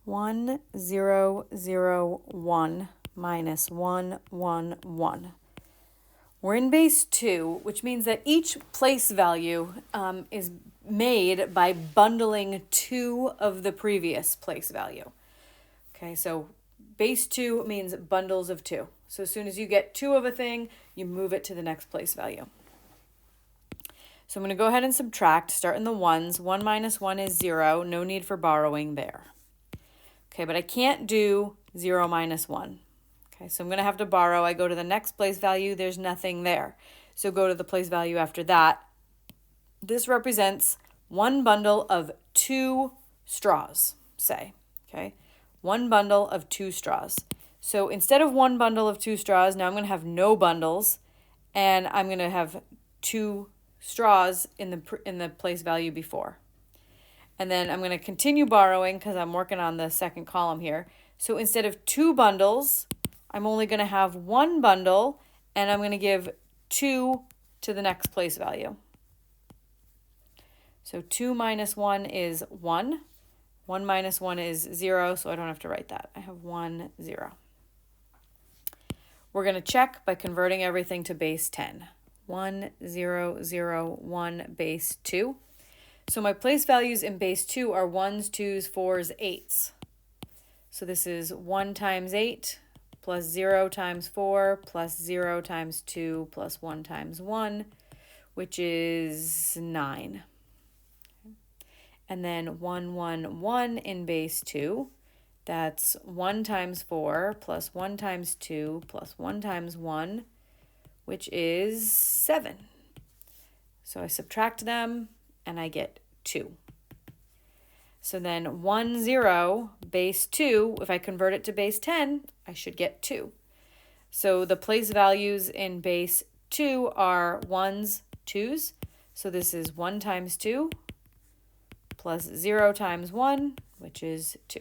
1, 0, 0, 1 minus 1, 1, 1. We're in base 2, which means that each place value is made by bundling 2 of the previous place value. Okay, so base 2 means bundles of 2. So as soon as you get 2 of a thing, you move it to the next place value. So I'm going to go ahead and subtract, start in the ones. 1 minus 1 is 0. No need for borrowing there. Okay, but I can't do 0 minus 1. Okay, so I'm going to have to borrow. I go to the next place value. There's nothing there. So go to the place value after that. This represents one bundle of 2 straws, say. Okay, one bundle of 2 straws. So instead of one bundle of 2 straws, now I'm going to have no bundles, and I'm going to have 2 straws in the place value before. And then I'm going to continue borrowing because I'm working on the second column here. So instead of 2 bundles, I'm only going to have 1 bundle, and I'm going to give 2 to the next place value. So 2 minus 1 is 1. 1 minus 1 is 0, so I don't have to write that. I have 1, 0. We're going to check by converting everything to base 10. 1, 0, 0, 1, base 2. So my place values in base 2 are 1s, 2s, 4s, 8s. So this is 1 times 8 plus 0 times 4 plus 0 times 2 plus 1 times 1, which is 9. And then 1, 1, 1 in base 2. That's 1 times 4 plus 1 times 2 plus 1 times 1, which is 7. So I subtract them, and I get 2. So then 1, 0, base 2, if I convert it to base 10, I should get 2. So the place values in base 2 are 1s, 2s. So this is 1 times 2 plus 0 times 1, which is 2.